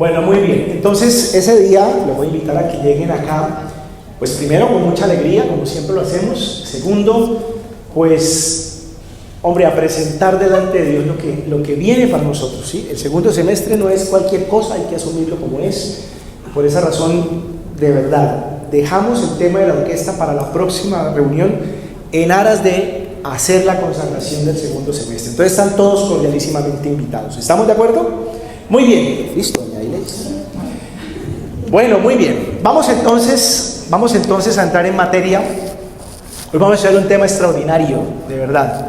Bueno, muy bien. Entonces, ese día los voy a invitar a que lleguen acá, pues primero con mucha alegría, como siempre lo hacemos. Segundo, pues, hombre, a presentar delante de Dios lo que viene para nosotros, ¿sí? El segundo semestre no es cualquier cosa, hay que asumirlo como es. Por esa razón, de verdad, dejamos el tema de la orquesta para la próxima reunión en aras de hacer la consagración del segundo semestre. Entonces están todos cordialísimamente invitados. ¿Estamos de acuerdo? Muy bien. Listo, doña Ailes. Bueno, muy bien. Vamos entonces a entrar en materia. Hoy vamos a hacer un tema extraordinario, de verdad.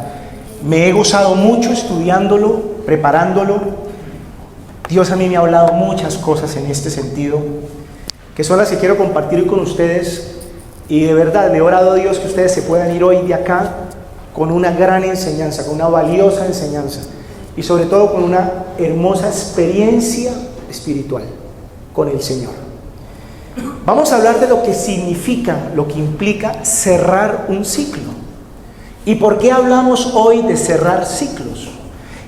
Me he gozado mucho estudiándolo, preparándolo. Dios a mí me ha hablado muchas cosas en este sentido, que son las que quiero compartir hoy con ustedes. Y de verdad, le he orado a Dios que ustedes se puedan ir hoy de acá con una gran enseñanza, con una valiosa enseñanza. Y sobre todo con una hermosa experiencia espiritual con el Señor. Vamos a hablar de lo que significa, lo que implica cerrar un ciclo. ¿Y por qué hablamos hoy de cerrar ciclos?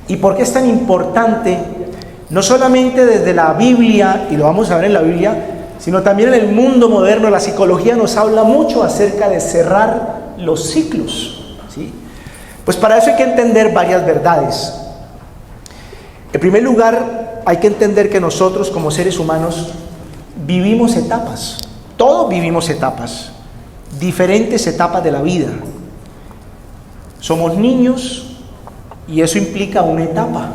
¿Y por qué es tan importante, no solamente desde la Biblia, y lo vamos a ver en la Biblia, sino también en el mundo moderno? La psicología nos habla mucho acerca de cerrar los ciclos, ¿sí? Pues para eso hay que entender varias verdades. En primer lugar, hay que entender que nosotros como seres humanos vivimos etapas. Todos vivimos etapas, diferentes etapas de la vida. Somos niños y eso implica una etapa.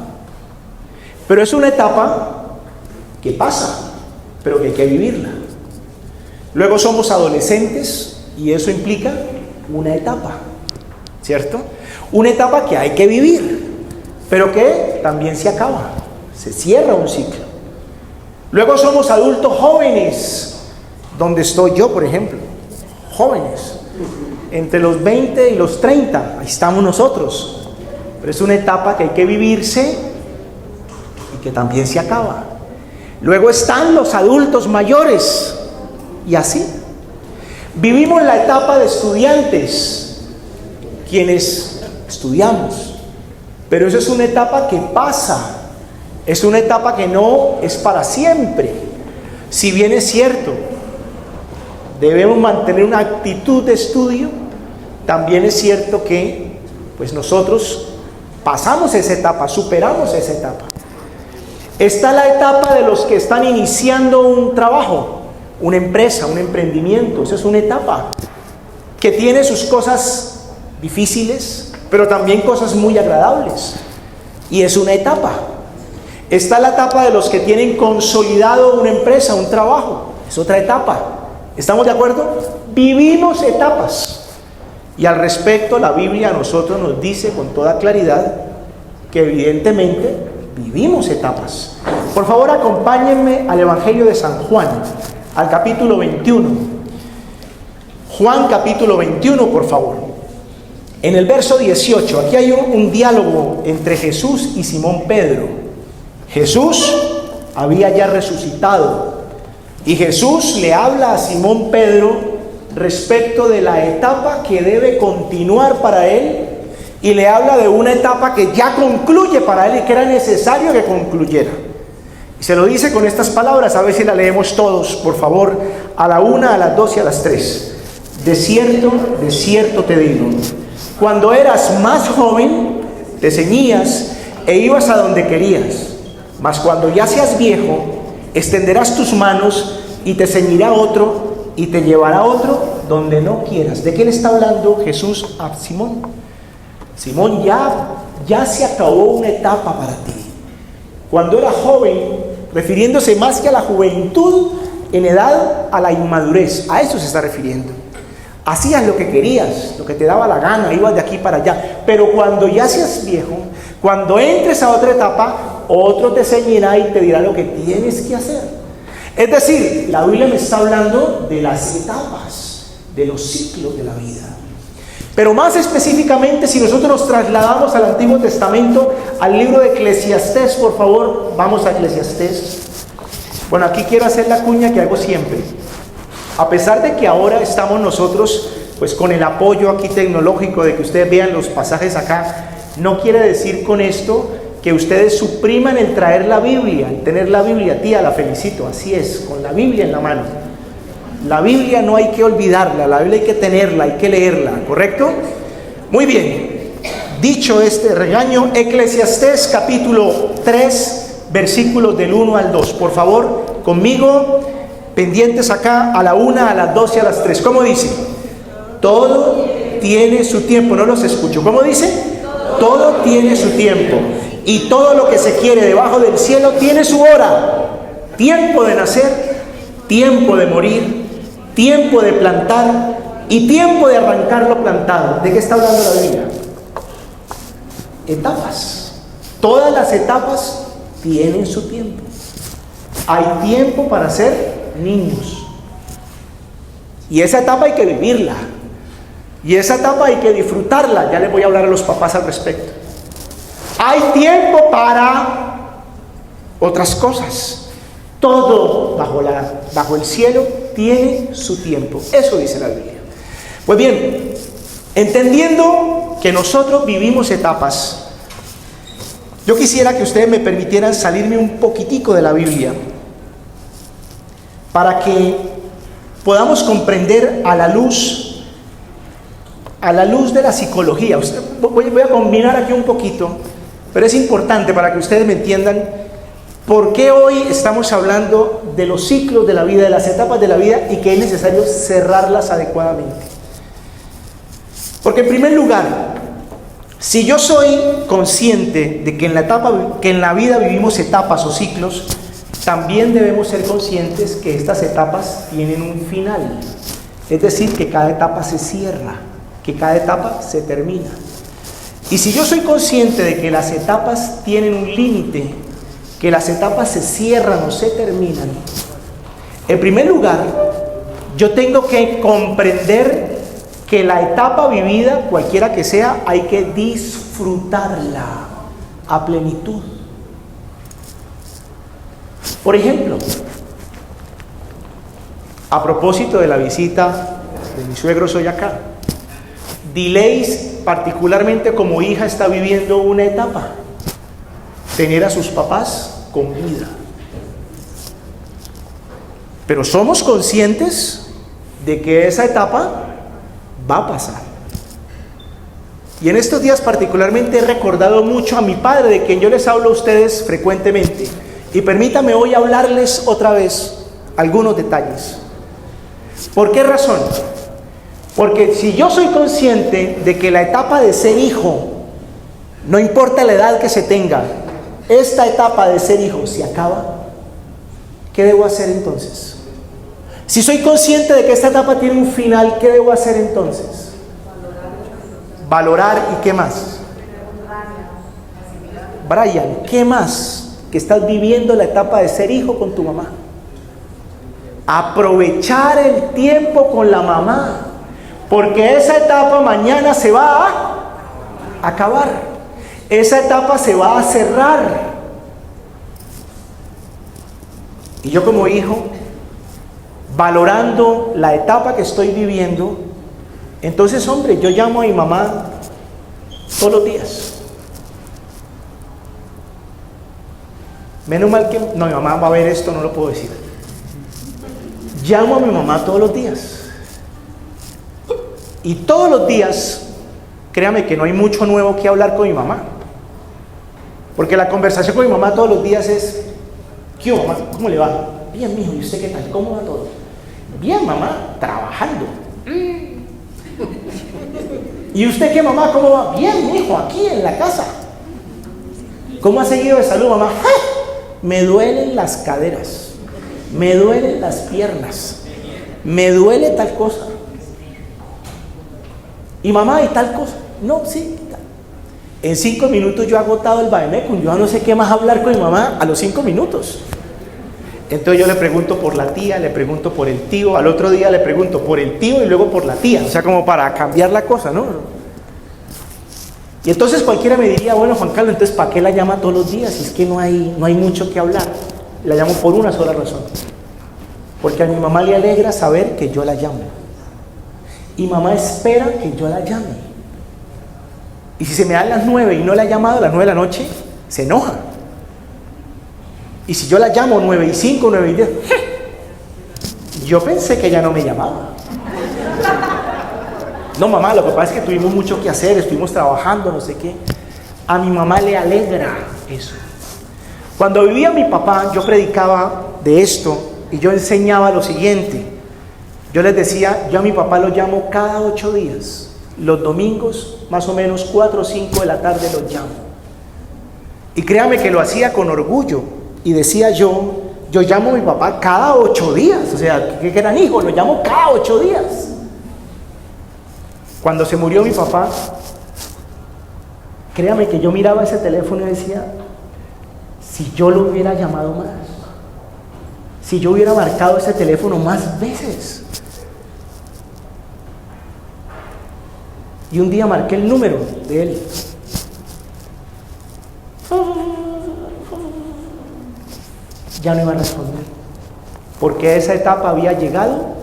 Pero es una etapa que pasa, pero que hay que vivirla. Luego somos adolescentes y eso implica una etapa, ¿cierto? Una etapa que hay que vivir, pero que también se acaba, se cierra un ciclo. Luego somos adultos jóvenes, donde estoy yo, por ejemplo, jóvenes, entre los 20 y los 30, ahí estamos nosotros, pero es una etapa que hay que vivirse y que también se acaba. Luego están los adultos mayores, y así. Vivimos la etapa de estudiantes, quienes estudiamos. Pero eso es una etapa que pasa, es una etapa que no es para siempre. Si bien es cierto, debemos mantener una actitud de estudio, también es cierto que pues nosotros pasamos esa etapa, superamos esa etapa. Está la etapa de los que están iniciando un trabajo, una empresa, un emprendimiento. Esa es una etapa que tiene sus cosas difíciles, pero también cosas muy agradables, y es una etapa. Está la etapa de los que tienen consolidado una empresa, un trabajo, es otra etapa. ¿Estamos de acuerdo? Vivimos etapas, y al respecto la Biblia a nosotros nos dice con toda claridad que evidentemente vivimos etapas. Por favor, acompáñenme al Evangelio de San Juan, al capítulo 21. Juan capítulo 21, por favor. En el verso 18, aquí hay un diálogo entre Jesús y Simón Pedro. Jesús había ya resucitado y Jesús le habla a Simón Pedro respecto de la etapa que debe continuar para él, y le habla de una etapa que ya concluye para él y que era necesario que concluyera. Y se lo dice con estas palabras, a ver si la leemos todos, por favor, a la 1, a las 2 y a las 3. De cierto te digo, cuando eras más joven, te ceñías e ibas a donde querías. Mas cuando ya seas viejo, extenderás tus manos y te ceñirá otro y te llevará otro donde no quieras. ¿De qué le está hablando Jesús a Simón? Simón, ya se acabó una etapa para ti. Cuando era joven, refiriéndose más que a la juventud en edad, a la inmadurez, a eso se está refiriendo. Hacías lo que querías, lo que te daba la gana, ibas de aquí para allá. Pero cuando ya seas viejo, cuando entres a otra etapa, otro te ceñirá y te dirá lo que tienes que hacer. Es decir, la Biblia me está hablando de las etapas, de los ciclos de la vida. Pero más específicamente, si nosotros nos trasladamos al Antiguo Testamento, al libro de Eclesiastés, por favor, vamos a Eclesiastés. Bueno, aquí quiero hacer la cuña que hago siempre. A pesar de que ahora estamos nosotros, pues con el apoyo aquí tecnológico de que ustedes vean los pasajes acá, no quiere decir con esto que ustedes supriman el traer la Biblia, el tener la Biblia. Tía, la felicito, así es, con la Biblia en la mano. La Biblia no hay que olvidarla, la Biblia hay que tenerla, hay que leerla, ¿correcto? Muy bien, dicho este regaño, Eclesiastés capítulo 3, versículos del 1 al 2. Por favor, conmigo, pendientes acá, a la 1, a las 2 y a las 3. ¿Cómo dice? Todo tiene su tiempo, no los escucho. ¿Cómo dice? Todo tiene su tiempo. Y todo lo que se quiere debajo del cielo tiene su hora. Tiempo de nacer, tiempo de morir, tiempo de plantar y tiempo de arrancar lo plantado. ¿De qué está hablando la Biblia? Etapas. Todas las etapas tienen su tiempo. Hay tiempo para ser niños. Y esa etapa hay que vivirla. Y esa etapa hay que disfrutarla. Ya les voy a hablar a los papás al respecto. Hay tiempo para otras cosas. Todo bajo el cielo tiene su tiempo. Eso dice la Biblia. Pues bien, entendiendo que nosotros vivimos etapas, yo quisiera que ustedes me permitieran salirme un poquitico de la Biblia para que podamos comprender a la luz de la psicología. Voy a combinar aquí un poquito, pero es importante para que ustedes me entiendan por qué hoy estamos hablando de los ciclos de la vida, de las etapas de la vida, y que es necesario cerrarlas adecuadamente. Porque en primer lugar, si yo soy consciente de que en la vida vivimos etapas o ciclos, también debemos ser conscientes que estas etapas tienen un final. Es decir, que cada etapa se cierra, que cada etapa se termina. Y si yo soy consciente de que las etapas tienen un límite, que las etapas se cierran o se terminan, en primer lugar, yo tengo que comprender que la etapa vivida, cualquiera que sea, hay que disfrutarla a plenitud. Por ejemplo, a propósito de la visita de mis suegros hoy acá, Dileis, particularmente como hija, está viviendo una etapa: tener a sus papás con vida. Pero somos conscientes de que esa etapa va a pasar. Y en estos días particularmente he recordado mucho a mi padre, de quien yo les hablo a ustedes frecuentemente. Y permítame hoy hablarles otra vez algunos detalles. ¿Por qué razón? Porque si yo soy consciente de que la etapa de ser hijo, no importa la edad que se tenga, esta etapa de ser hijo se acaba, ¿qué debo hacer entonces? Si soy consciente de que esta etapa tiene un final, ¿qué debo hacer entonces? Valorar. ¿Y qué más? Brian, ¿qué más? Que estás viviendo la etapa de ser hijo con tu mamá. Aprovechar el tiempo con la mamá, porque esa etapa mañana se va a acabar. Esa etapa se va a cerrar. Y yo como hijo, valorando la etapa que estoy viviendo, entonces, hombre, yo llamo a mi mamá todos los días. Menos mal que no, mi mamá va a ver esto, no lo puedo decir. Llamo a mi mamá todos los días. Y todos los días, créame que no hay mucho nuevo que hablar con mi mamá. Porque la conversación con mi mamá todos los días es: ¿qué hubo, mamá? ¿Cómo le va? Bien, mijo, ¿y usted qué tal? ¿Cómo va todo? Bien, mamá, trabajando. ¿Y usted qué, mamá? ¿Cómo va? Bien, mijo, aquí en la casa. ¿Cómo ha seguido de salud, mamá? ¡Ah! Me duelen las caderas, me duelen las piernas, me duele tal cosa. Y mamá, ¿y tal cosa? No, sí, tal. En 5 minutos yo he agotado el vaemecum, yo no sé qué más hablar con mi mamá a los 5 minutos. Entonces yo le pregunto por la tía, le pregunto por el tío, al otro día le pregunto por el tío y luego por la tía, o sea, como para cambiar la cosa, ¿no? Y entonces cualquiera me diría: bueno, Juan Carlos, entonces ¿para qué la llama todos los días? Si es que no hay mucho que hablar. La llamo por una sola razón: porque a mi mamá le alegra saber que yo la llamo, y mamá espera que yo la llame. Y si se me dan las 9 y no la he llamado a las 9 de la noche, se enoja. Y si yo la llamo 9:05, 9:10, yo pensé que ella no me llamaba. No, mamá, lo que pasa es que tuvimos mucho que hacer, estuvimos trabajando, no sé qué. A mi mamá le alegra eso. Cuando vivía mi papá, yo predicaba de esto y yo enseñaba lo siguiente. Yo les decía, yo a mi papá lo llamo cada 8 días. Los domingos, más o menos 4 o 5 de la tarde lo llamo. Y créame que lo hacía con orgullo. Y decía yo llamo a mi papá cada 8 días. O sea, que eran hijos, lo llamo cada 8 días. Cuando se murió mi papá, créame que yo miraba ese teléfono y decía, si yo lo hubiera llamado más, si yo hubiera marcado ese teléfono más veces. Y un día marqué el número de él. Ya no iba a responder, porque esa etapa había llegado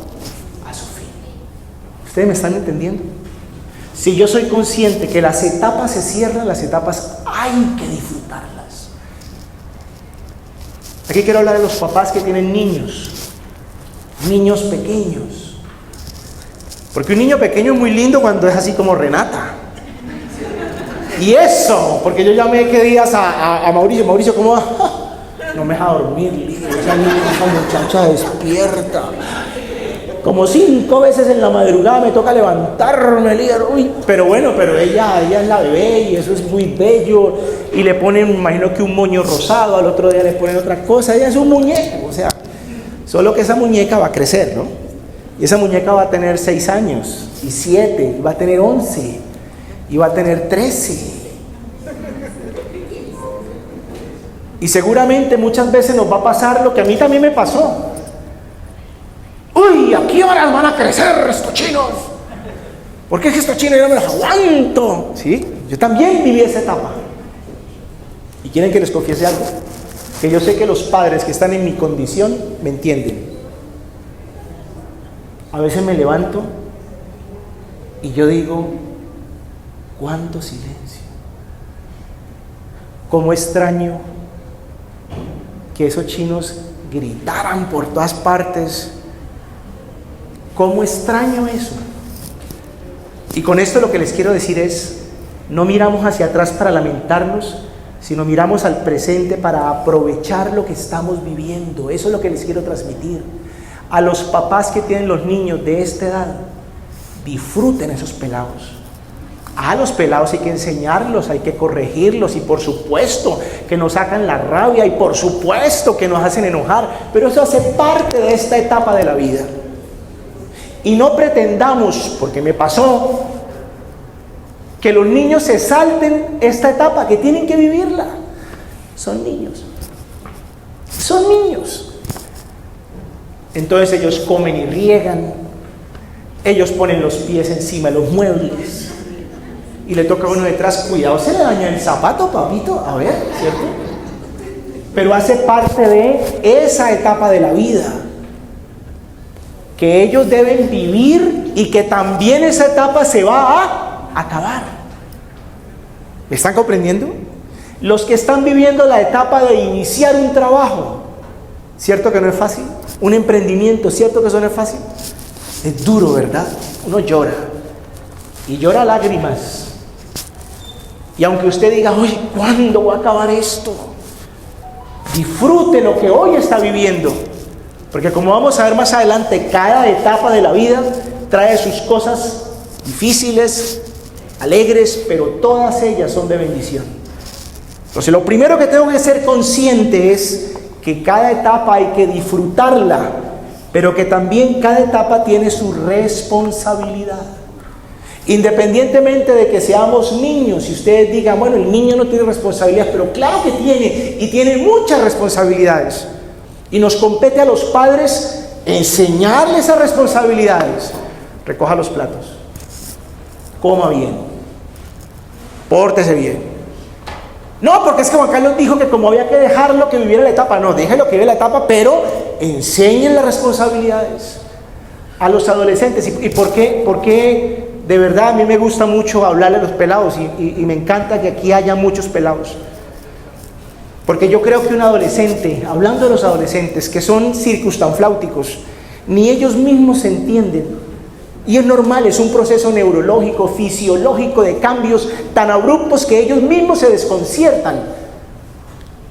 a su fin. ¿Ustedes me están entendiendo? Si yo soy consciente que las etapas se cierran, las etapas hay que disfrutarlas. Aquí quiero hablar de los papás que tienen niños pequeños. Porque un niño pequeño es muy lindo cuando es así como Renata. Y eso, porque yo llamé que días a Mauricio, ¿cómo va? No me deja dormir, esa muchacha despierta. Como 5 veces en la madrugada me toca levantarme, líder. Pero ella es la bebé y eso es muy bello. Y le ponen, me imagino que un moño rosado, al otro día le ponen otra cosa. Ella es un muñeco, o sea, solo que esa muñeca va a crecer, ¿no? Y esa muñeca va a tener 6 años, y 7, y va a tener 11, y va a tener 13. Y seguramente muchas veces nos va a pasar lo que a mí también me pasó. Uy, ¿a qué horas van a crecer estos chinos? Porque es que estos chinos yo no me los aguanto. ¿Sí? Yo también viví esa etapa. ¿Y quieren que les confiese algo? Que yo sé que los padres que están en mi condición me entienden. A veces me levanto y yo digo, ¿cuánto silencio? ¿Cómo extraño que esos chinos gritaran por todas partes? ¿Cómo extraño eso? Y con esto lo que les quiero decir es, no miramos hacia atrás para lamentarnos, sino miramos al presente para aprovechar lo que estamos viviendo. Eso es lo que les quiero transmitir. A los papás que tienen los niños de esta edad, disfruten esos pelados. A los pelados hay que enseñarlos, hay que corregirlos, y por supuesto que nos sacan la rabia, y por supuesto que nos hacen enojar, pero eso hace parte de esta etapa de la vida. Y no pretendamos, porque me pasó, que los niños se salten esta etapa, que tienen que vivirla. Son niños. Son niños. Entonces ellos comen y riegan, ellos ponen los pies encima de los muebles, y le toca a uno detrás, cuidado, se le daña el zapato, papito, a ver, ¿cierto? Pero hace parte de esa etapa de la vida, que ellos deben vivir, y que también esa etapa se va a acabar. ¿Me están comprendiendo? Los que están viviendo la etapa de iniciar un trabajo, ¿cierto que no es fácil? Un emprendimiento, ¿cierto que eso no es fácil? Es duro, ¿verdad? Uno llora, y llora lágrimas. Y aunque usted diga, oye, ¿cuándo va a acabar esto? Disfrute lo que hoy está viviendo. Porque como vamos a ver más adelante, cada etapa de la vida trae sus cosas difíciles, alegres, pero todas ellas son de bendición. Entonces lo primero que tengo que ser consciente es que cada etapa hay que disfrutarla, pero que también cada etapa tiene su responsabilidad. Independientemente de que seamos niños, y ustedes digan, bueno, el niño no tiene responsabilidades, pero claro que tiene, y tiene muchas responsabilidades. Y nos compete a los padres enseñarles esas responsabilidades. Recoja los platos, coma bien, pórtese bien. No, porque es que Juan Carlos dijo que como había que dejarlo que viviera la etapa. No, déjelo que viva la etapa, pero enseñen las responsabilidades a los adolescentes. ¿Y por qué? Porque de verdad a mí me gusta mucho hablarle a los pelados, y me encanta que aquí haya muchos pelados. Porque yo creo que un adolescente, hablando de los adolescentes que son circunstanfláuticos, ni ellos mismos se entienden. Y es normal, es un proceso neurológico, fisiológico de cambios tan abruptos que ellos mismos se desconciertan.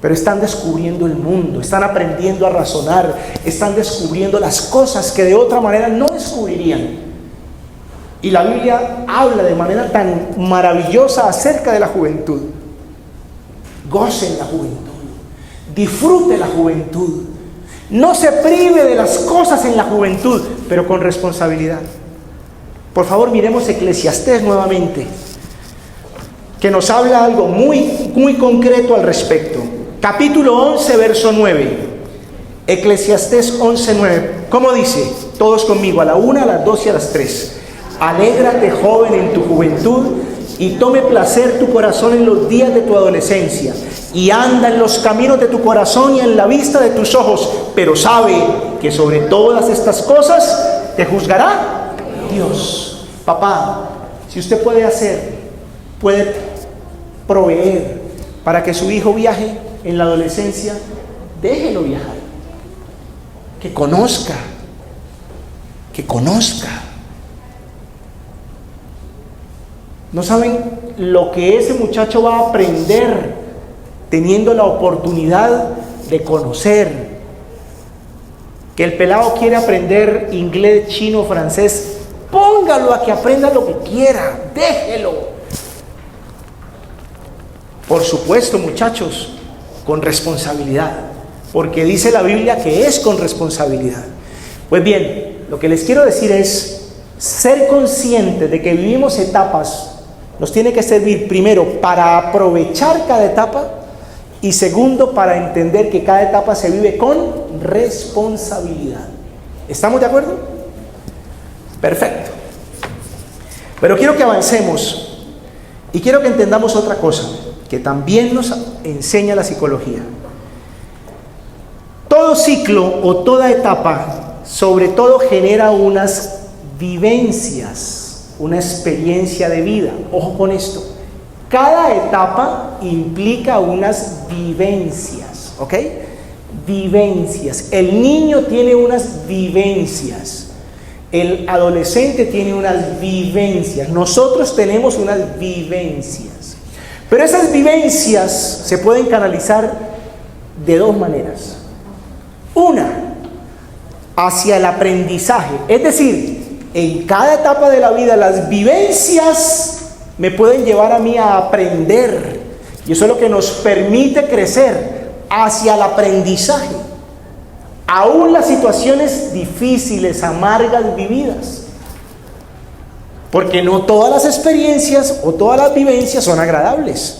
Pero están descubriendo el mundo, están aprendiendo a razonar, están descubriendo las cosas que de otra manera no descubrirían. Y la Biblia habla de manera tan maravillosa acerca de la juventud. Gocen la juventud, disfrute la juventud, no se prive de las cosas en la juventud, pero con responsabilidad. Por favor, miremos Eclesiastés nuevamente, que nos habla algo muy concreto al respecto. Capítulo 11, verso 9. Eclesiastés 11, 9. ¿Cómo dice? Todos conmigo, a la 1, a las 2 y a las 3. Alégrate, joven, en tu juventud, y tome placer tu corazón en los días de tu adolescencia, y anda en los caminos de tu corazón y en la vista de tus ojos, pero sabe que sobre todas estas cosas te juzgará Dios. Papá, si usted puede proveer para que su hijo viaje en la adolescencia, déjelo viajar, que conozca. No saben lo que ese muchacho va a aprender teniendo la oportunidad de conocer. Que el pelado quiere aprender inglés, chino, francés, póngalo a que aprenda lo que quiera, déjelo. Por supuesto, muchachos, con responsabilidad, porque dice la Biblia que es con responsabilidad. Pues bien, lo que les quiero decir es ser conscientes de que vivimos etapas. Nos tiene que servir primero para aprovechar cada etapa y segundo para entender que cada etapa se vive con responsabilidad. ¿Estamos de acuerdo? Perfecto. Pero quiero que avancemos y quiero que entendamos otra cosa que también nos enseña la psicología. Todo ciclo o toda etapa, sobre todo, genera unas vivencias, una experiencia de vida. Ojo con esto. Cada etapa implica unas vivencias, ¿ok? Vivencias. El niño tiene unas vivencias. El adolescente tiene unas vivencias. Nosotros tenemos unas vivencias. Pero esas vivencias se pueden canalizar de dos maneras. Una, hacia el aprendizaje. Es decir, en cada etapa de la vida las vivencias me pueden llevar a mí a aprender. Y eso es lo que nos permite crecer hacia el aprendizaje. Aún las situaciones difíciles, amargas vividas. Porque no todas las experiencias o todas las vivencias son agradables.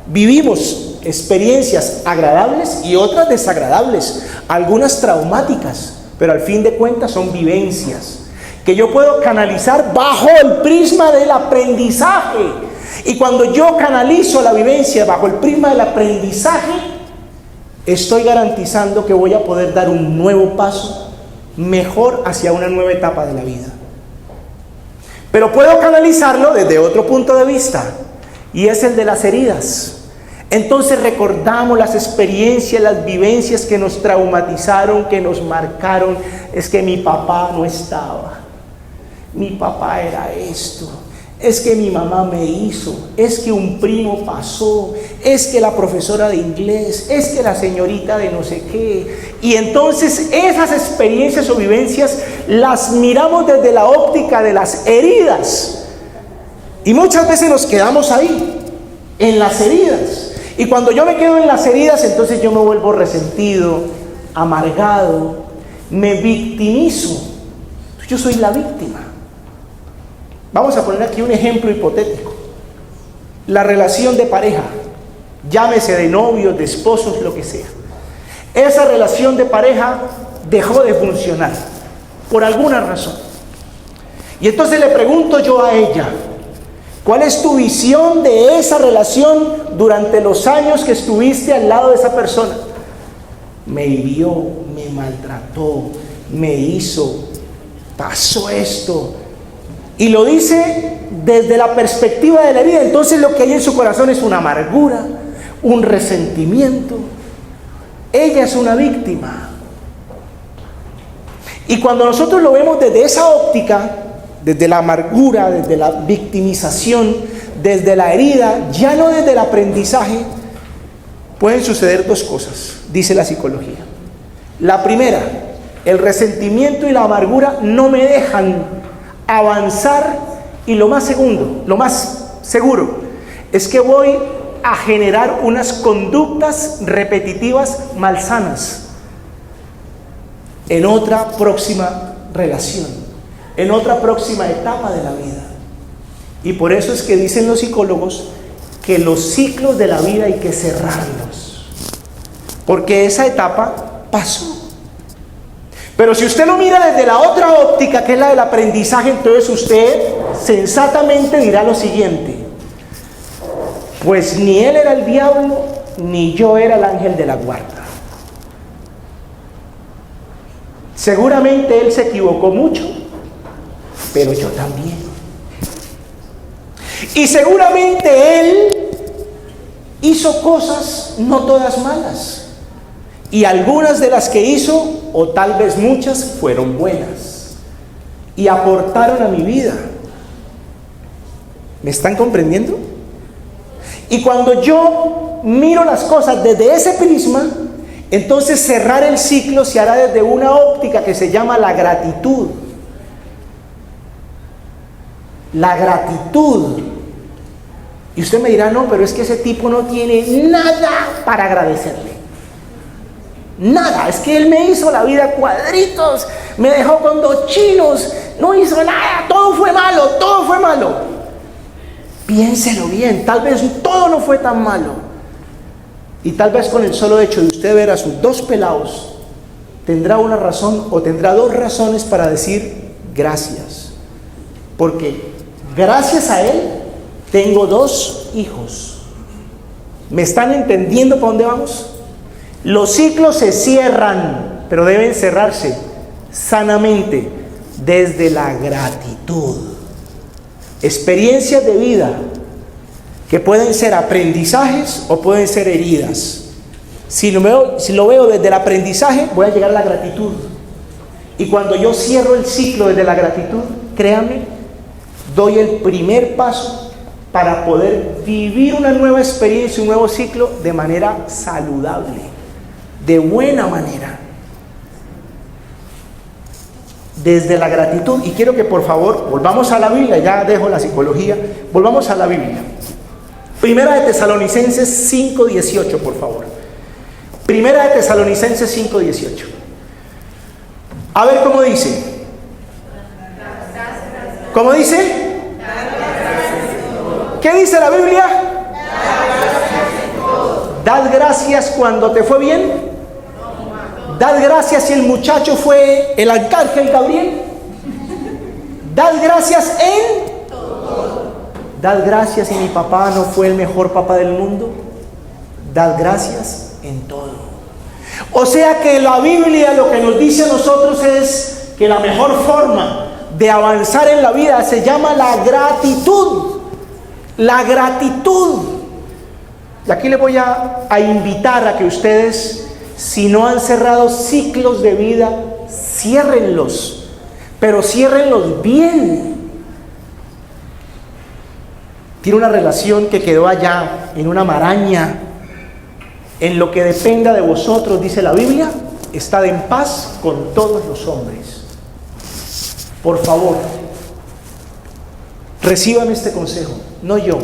Vivimos experiencias agradables y otras desagradables, algunas traumáticas, pero al fin de cuentas son vivencias que yo puedo canalizar bajo el prisma del aprendizaje. Y cuando yo canalizo la vivencia bajo el prisma del aprendizaje, estoy garantizando que voy a poder dar un nuevo paso mejor hacia una nueva etapa de la vida. Pero puedo canalizarlo desde otro punto de vista, y es el de las heridas. Entonces recordamos las experiencias, las vivencias que nos traumatizaron, que nos marcaron. Es que mi papá no estaba, mi papá era esto, es que mi mamá me hizo, es que un primo pasó, es que la profesora de inglés, es que la señorita de no sé qué. Y entonces esas experiencias o vivencias las miramos desde la óptica de las heridas. Y muchas veces nos quedamos ahí, en las heridas. Y cuando yo me quedo en las heridas, entonces yo me vuelvo resentido, amargado, me victimizo. Yo soy la víctima. Vamos a poner aquí un ejemplo hipotético. La relación de pareja, llámese de novios, de esposos, lo que sea. Esa relación de pareja dejó de funcionar por alguna razón. Y entonces le pregunto yo a ella, ¿cuál es tu visión de esa relación durante los años que estuviste al lado de esa persona? Me hirió, me maltrató, me hizo, pasó esto. Y lo dice desde la perspectiva de la herida. Entonces lo que hay en su corazón es una amargura, un resentimiento. Ella es una víctima. Y cuando nosotros lo vemos desde esa óptica, desde la amargura, desde la victimización, desde la herida, ya no desde el aprendizaje, pueden suceder dos cosas, dice la psicología. La primera, el resentimiento y la amargura no me dejan avanzar, y lo más seguro es que voy a generar unas conductas repetitivas malsanas en otra próxima relación, en otra próxima etapa de la vida. Y por eso es que dicen los psicólogos que los ciclos de la vida hay que cerrarlos, porque esa etapa pasó. Pero si usted lo mira desde la otra óptica, que es la del aprendizaje, entonces usted sensatamente dirá lo siguiente: pues ni él era el diablo, ni yo era el ángel de la guarda. Seguramente él se equivocó mucho, pero yo también. Y seguramente él hizo cosas no todas malas. Y algunas de las que hizo, o tal vez muchas, fueron buenas y aportaron a mi vida. ¿Me están comprendiendo? Y cuando yo miro las cosas desde ese prisma, entonces cerrar el ciclo se hará desde una óptica que se llama la gratitud. La gratitud. Y usted me dirá, no, pero es que ese tipo no tiene nada para agradecerle. Nada, es que él me hizo la vida cuadritos, me dejó con 2 chinos, no hizo nada, todo fue malo. Piénselo bien, tal vez todo no fue tan malo. Y tal vez con el solo hecho de usted ver a sus 2 pelados, tendrá una razón o tendrá 2 razones para decir gracias. Porque gracias a él tengo 2 hijos. ¿Me están entendiendo para dónde vamos? Los ciclos se cierran, pero deben cerrarse sanamente desde la gratitud. Experiencias de vida que pueden ser aprendizajes o pueden ser heridas. Si lo veo desde el aprendizaje, voy a llegar a la gratitud. Y cuando yo cierro el ciclo desde la gratitud, créanme, doy el primer paso para poder vivir una nueva experiencia, un nuevo ciclo de manera saludable, de buena manera, desde la gratitud. Y quiero que por favor volvamos a la Biblia, ya dejo la psicología, volvamos a la Biblia. Primera de Tesalonicenses 5:18, por favor. Primera de Tesalonicenses 5:18. A ver cómo dice. ¿Cómo dice? ¿Qué dice la Biblia? Dad gracias cuando te fue bien. Dad gracias si el muchacho fue el arcángel Gabriel. Dad gracias en... Dad gracias si mi papá no fue el mejor papá del mundo. Dad gracias en todo. O sea que la Biblia lo que nos dice a nosotros es que la mejor forma de avanzar en la vida se llama la gratitud. La gratitud. Y aquí les voy a invitar a que ustedes, si no han cerrado ciclos de vida, ciérrenlos, pero ciérrenlos bien. Tiene una relación que quedó allá en una maraña. En lo que dependa de vosotros, dice la Biblia, estad en paz con todos los hombres. Por favor, reciban este consejo, no yo,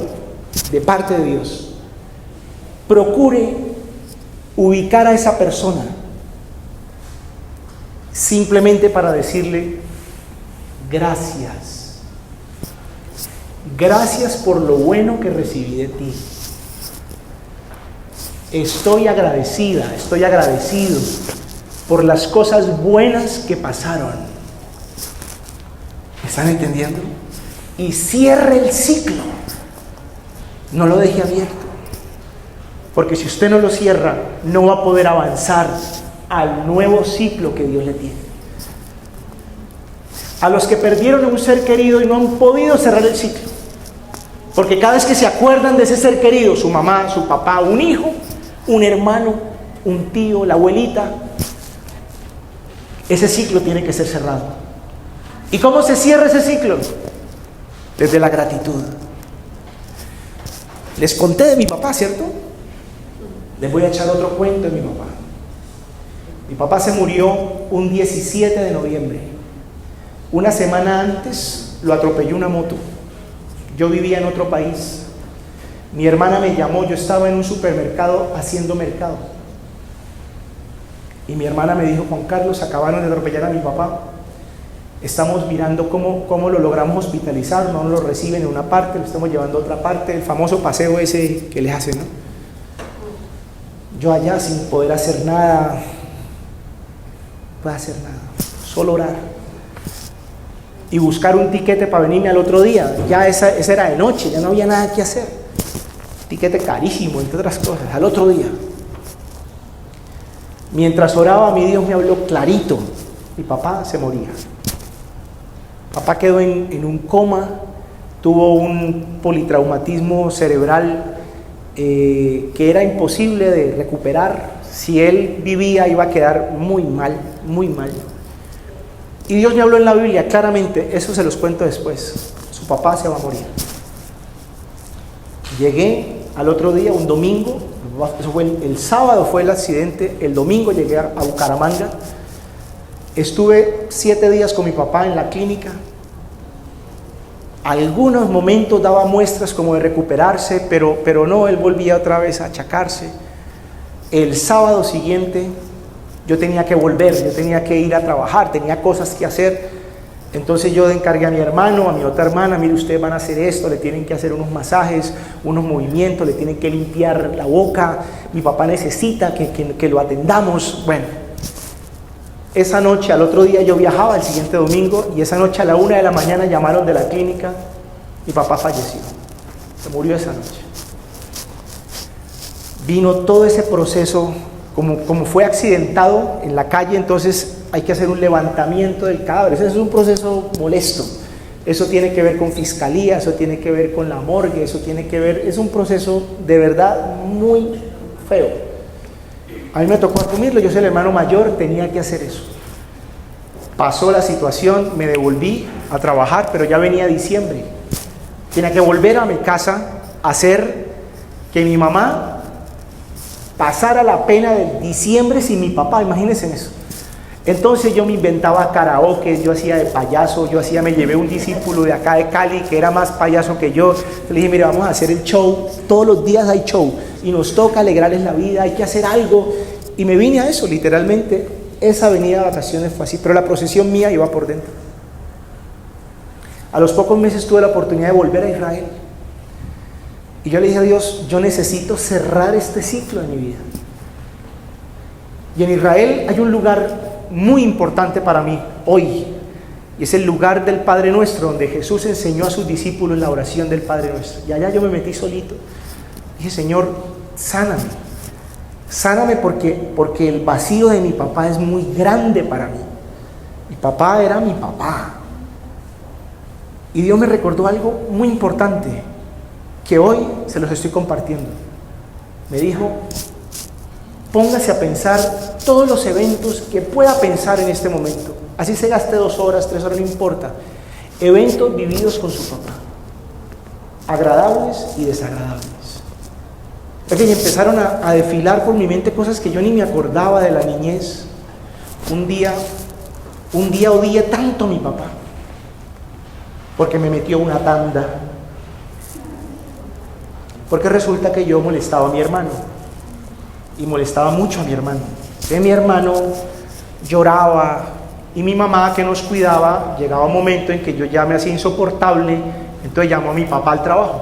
de parte de Dios. Procure ubicar a esa persona simplemente para decirle gracias. Gracias por lo bueno que recibí de ti. Estoy agradecida, estoy agradecido por las cosas buenas que pasaron. ¿Me están entendiendo? Y cierre el ciclo. No lo deje abierto. Porque si usted no lo cierra, no va a poder avanzar al nuevo ciclo que Dios le tiene. A los que perdieron a un ser querido y no han podido cerrar el ciclo, Porque cada vez que se acuerdan de ese ser querido, su mamá, su papá, un hijo, un hermano, un tío, la abuelita, ese ciclo tiene que ser cerrado. ¿Y cómo se cierra ese ciclo? Desde la gratitud. Les conté de mi papá, ¿cierto? Les voy a echar otro cuento de mi papá. Mi papá se murió un 17 de noviembre. Una semana antes lo atropelló una moto. Yo vivía en otro país. Mi hermana me llamó, yo estaba en un supermercado haciendo mercado. Y mi hermana me dijo: Juan Carlos, acabaron de atropellar a mi papá. Estamos mirando cómo lo logramos hospitalizar, no lo reciben en una parte, lo estamos llevando a otra parte, el famoso paseo ese que les hacen, ¿no? Yo allá sin poder hacer nada, no puedo hacer nada, solo orar. Y buscar un tiquete para venirme al otro día, ya esa era de noche, ya no había nada que hacer. Tiquete carísimo, entre otras cosas, al otro día. Mientras oraba, mi Dios me habló clarito, mi papá se moría. Papá quedó en un coma, tuvo un politraumatismo cerebral que era imposible de recuperar. Si él vivía iba a quedar muy mal, muy mal. Y Dios me habló en la Biblia claramente, eso se los cuento después. Su papá se va a morir. Llegué al otro día, un domingo, eso fue el sábado fue el accidente, el domingo llegué a Bucaramanga. Estuve 7 días con mi papá en la clínica. Algunos momentos daba muestras como de recuperarse, pero no, él volvía otra vez a achacarse. El sábado siguiente yo tenía que volver, yo tenía que ir a trabajar, tenía cosas que hacer. Entonces yo encargué a mi hermano, a mi otra hermana: mire, ustedes van a hacer esto, le tienen que hacer unos masajes, unos movimientos, le tienen que limpiar la boca, mi papá necesita que lo atendamos. Bueno, esa noche, al otro día yo viajaba, el siguiente domingo, y esa noche a la 1 de la mañana llamaron de la clínica, mi papá falleció, se murió esa noche. Vino todo ese proceso, como fue accidentado en la calle, entonces hay que hacer un levantamiento del cadáver. Ese es un proceso molesto, eso tiene que ver con fiscalía, eso tiene que ver con la morgue, eso tiene que ver, es un proceso de verdad muy feo. A mí me tocó asumirlo, yo soy el hermano mayor, tenía que hacer eso. Pasó la situación, me devolví a trabajar, pero ya venía diciembre. Tenía que volver a mi casa a hacer que mi mamá pasara la pena del diciembre sin mi papá, imagínense en eso. Entonces yo me inventaba karaoke, yo hacía de payaso, me llevé un discípulo de acá de Cali que era más payaso que yo. Le dije: mire, vamos a hacer el show, todos los días hay show y nos toca alegrarles la vida, hay que hacer algo. Y me vine a eso, literalmente, esa venida de vacaciones fue así, pero la procesión mía iba por dentro. A los pocos meses tuve la oportunidad de volver a Israel. Y yo le dije a Dios: yo necesito cerrar este ciclo en mi vida. Y en Israel hay un lugar muy importante para mí hoy, y es el lugar del Padre Nuestro, donde Jesús enseñó a sus discípulos la oración del Padre Nuestro. Y allá yo me metí solito. Dije: Señor, sáname porque el vacío de mi papá es muy grande para mí. Mi papá era mi papá. Y Dios me recordó algo muy importante que hoy se los estoy compartiendo. Me dijo: póngase a pensar todos los eventos que pueda pensar en este momento. Así se gaste 2 horas, 3 horas, no importa. Eventos vividos con su papá, agradables y desagradables. Porque empezaron a desfilar por mi mente cosas que yo ni me acordaba de la niñez. Un día odié tanto a mi papá porque me metió una tanda. Porque resulta que yo molestaba a mi hermano. Y molestaba mucho a mi hermano. Mi hermano lloraba y mi mamá, que nos cuidaba, llegaba un momento en que yo ya me hacía insoportable, entonces llamó a mi papá al trabajo: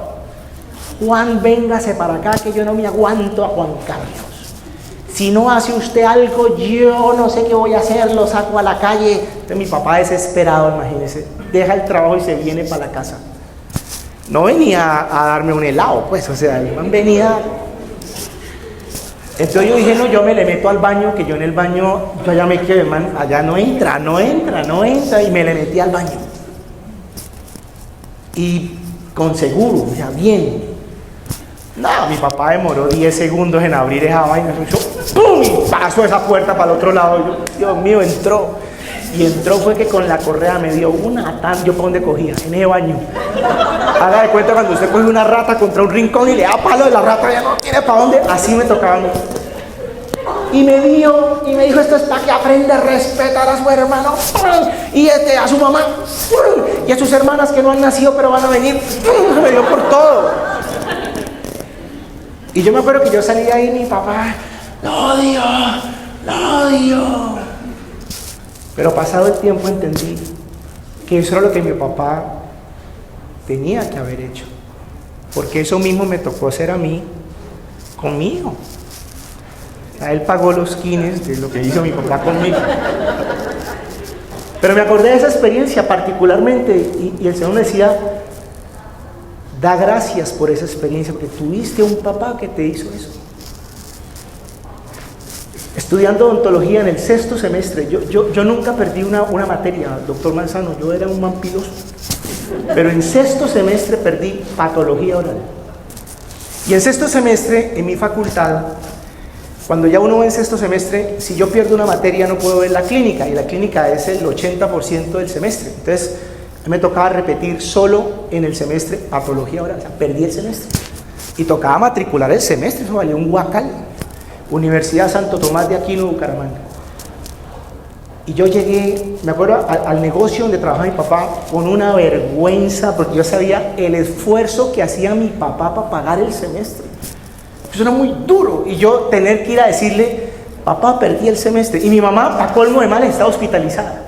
Juan, véngase para acá que yo no me aguanto a Juan Carlos. Si no hace usted algo, yo no sé qué voy a hacer, lo saco a la calle. Entonces mi papá, desesperado, imagínese, deja el trabajo y se viene para la casa. No venía a darme un helado, pues, o sea, el man venía. Entonces yo dije: no, yo me le meto al baño, que yo en el baño, yo allá me quedé, man, allá no entra, y me le metí al baño. Y con seguro, o sea, bien. No, mi papá demoró 10 segundos en abrir esa vaina. Yo, ¡pum! Y pasó esa puerta para el otro lado. Yo, Dios mío, entró. Y entró fue que con la correa me dio una tan. ¿Yo para dónde cogía? En ese baño. Haga de cuenta cuando usted coge una rata contra un rincón y le da palo de la rata, ya no tiene para dónde. Así me tocaba a mí. Y me dijo, esto es para que aprenda a respetar a su hermano. Y a su mamá. Y a sus hermanas que no han nacido pero van a venir. Me dio por todo. Y yo me acuerdo que yo salí ahí y mi papá, lo odio. Pero pasado el tiempo entendí que eso era lo que mi papá tenía que haber hecho. Porque eso mismo me tocó hacer a mí conmigo. A él pagó los quines de lo que hizo mi papá conmigo. Pero me acordé de esa experiencia particularmente y el Señor me decía, da gracias por esa experiencia, porque tuviste un papá que te hizo eso. Estudiando odontología en el 6º semestre, yo nunca perdí una materia, doctor Manzano, yo era un mampiloso. Pero en 6º semestre perdí patología oral. Y en 6º semestre, en mi facultad, cuando ya uno va en 6º semestre, si yo pierdo una materia no puedo ver la clínica, y la clínica es el 80% del semestre. Entonces, me tocaba repetir solo en el semestre patología oral, o sea, perdí el semestre. Y tocaba matricular el semestre, eso valía un guacal. Universidad Santo Tomás de Aquino, Bucaramanga. Y yo llegué, me acuerdo, al negocio donde trabajaba mi papá con una vergüenza, porque yo sabía el esfuerzo que hacía mi papá para pagar el semestre. Eso era muy duro. Y yo tener que ir a decirle, papá, perdí el semestre. Y mi mamá, para colmo de males, estaba hospitalizada.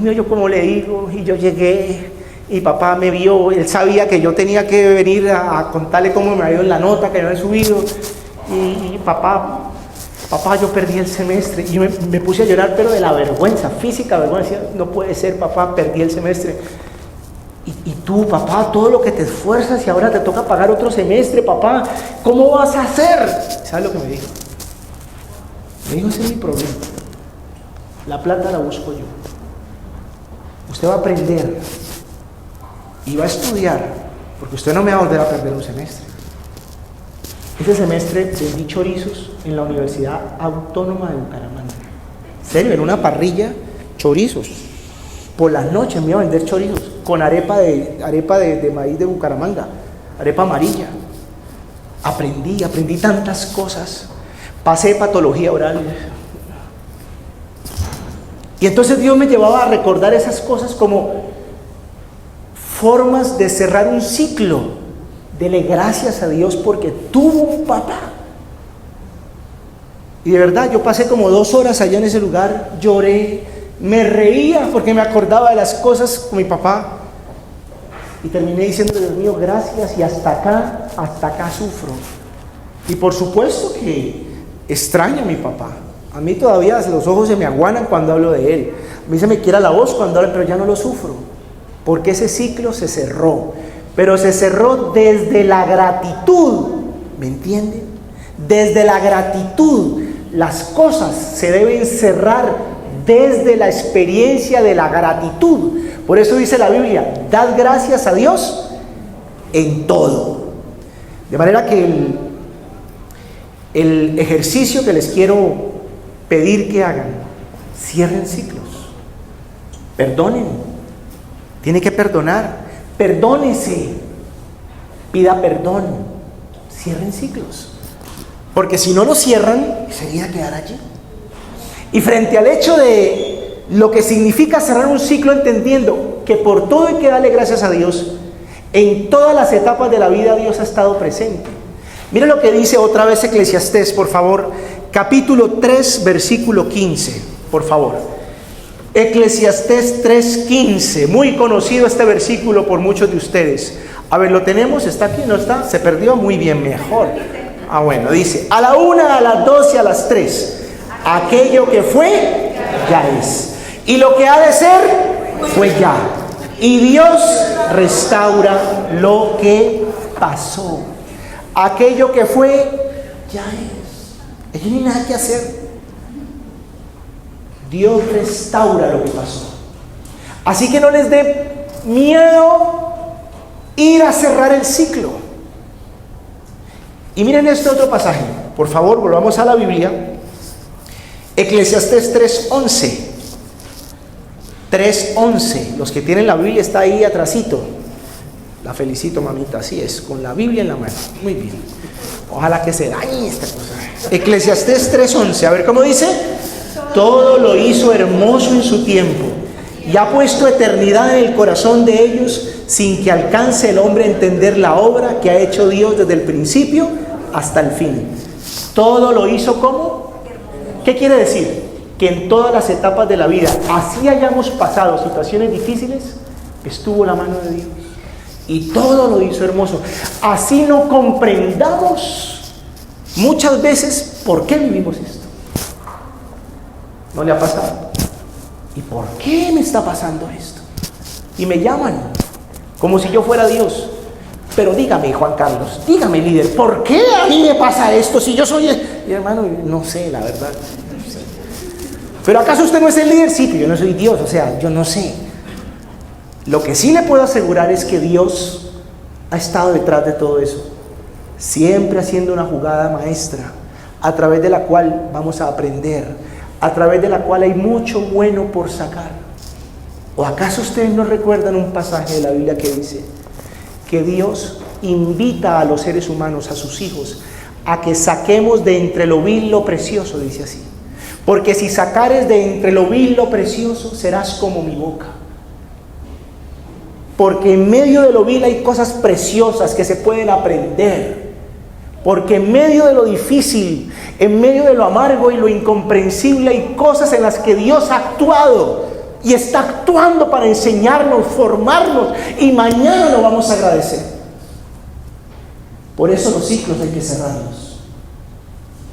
Yo como le digo, y yo llegué, y papá me vio, él sabía que yo tenía que venir a contarle cómo me había ido en la nota que yo había subido, y papá, yo perdí el semestre, y me puse a llorar, pero de la vergüenza, física vergüenza, decía, no puede ser, papá, perdí el semestre, y tú, papá, todo lo que te esfuerzas y ahora te toca pagar otro semestre, papá, ¿cómo vas a hacer? ¿Sabes lo que me dijo? Me dijo, ese es mi problema, la plata la busco yo. Usted va a aprender y va a estudiar, porque usted no me va a volver a perder un semestre. Este semestre vendí chorizos en la Universidad Autónoma de Bucaramanga. En serio, en una parrilla, chorizos. Por las noches me iba a vender chorizos con arepa de maíz de Bucaramanga, arepa amarilla. Aprendí tantas cosas. Pasé patología oral. Y entonces Dios me llevaba a recordar esas cosas como formas de cerrar un ciclo. Dele gracias a Dios porque tuvo un papá. Y de verdad, yo pasé como 2 horas allá en ese lugar, lloré, me reía porque me acordaba de las cosas con mi papá. Y terminé diciendo, Dios mío, gracias, y hasta acá sufro. Y por supuesto que extraño a mi papá. A mí todavía los ojos se me aguanan cuando hablo de él. A mí se me quiera la voz cuando hablo, pero ya no lo sufro. Porque ese ciclo se cerró. Pero se cerró desde la gratitud. ¿Me entienden? Desde la gratitud. Las cosas se deben cerrar desde la experiencia de la gratitud. Por eso dice la Biblia, dad gracias a Dios en todo. De manera que el ejercicio que les quiero pedir que hagan, cierren ciclos, perdonen, tiene que perdonar, perdónese, pida perdón, cierren ciclos, porque si no lo cierran, enseguida quedará allí. Y frente al hecho de lo que significa cerrar un ciclo, entendiendo que por todo hay que darle gracias a Dios, en todas las etapas de la vida Dios ha estado presente. Mire lo que dice otra vez Eclesiastés, por favor, capítulo 3, versículo 15, por favor. Eclesiastés 3:15, muy conocido este versículo por muchos de ustedes. A ver, ¿lo tenemos? ¿Está aquí? ¿No está? ¿Se perdió? Muy bien, mejor. Ah, bueno, dice, a la 1, a las 2 y a las 3, aquello que fue, ya es. Y lo que ha de ser, fue ya. Y Dios restaura lo que pasó. Aquello que fue, ya es. No hay nada que hacer. Dios restaura lo que pasó. Así que no les dé miedo Ir a cerrar el ciclo. Y miren este otro pasaje. Por favor, volvamos a la Biblia. Eclesiastés 3:11. 3:11. Los que tienen la Biblia está ahí atrasito. La felicito, mamita, así es, con la Biblia en la mano. Muy bien. Ojalá que se dañe esta cosa. Eclesiastés 3:11. A ver cómo dice. Todo lo hizo hermoso en su tiempo, y ha puesto eternidad en el corazón de ellos, sin que alcance el hombre a entender la obra que ha hecho Dios desde el principio hasta el fin. Todo lo hizo ¿cómo? ¿Qué quiere decir? Que en todas las etapas de la vida, así hayamos pasado situaciones difíciles, estuvo la mano de Dios. Y todo lo hizo hermoso. Así no comprendamos muchas veces por qué vivimos esto. ¿No le ha pasado? ¿Y por qué me está pasando esto? Y me llaman como si yo fuera Dios. Pero dígame, Juan Carlos, dígame, líder, ¿por qué a mí me pasa esto si yo soy Y hermano, no sé, la verdad. No sé. ¿Pero acaso usted no es el líder? Sí, pero yo no soy Dios, o sea, yo no sé. Lo que sí le puedo asegurar es que Dios ha estado detrás de todo eso, siempre haciendo una jugada maestra, a través de la cual vamos a aprender, a través de la cual hay mucho bueno por sacar. ¿O acaso ustedes no recuerdan un pasaje de la Biblia que dice que Dios invita a los seres humanos, a sus hijos, a que saquemos de entre lo vil lo precioso? Dice así: porque si sacares de entre lo vil lo precioso, serás como mi boca. Porque en medio de lo vil hay cosas preciosas que se pueden aprender. Porque en medio de lo difícil, en medio de lo amargo y lo incomprensible, hay cosas en las que Dios ha actuado y está actuando para enseñarnos, formarnos, y mañana lo vamos a agradecer. Por eso los ciclos hay que cerrarlos.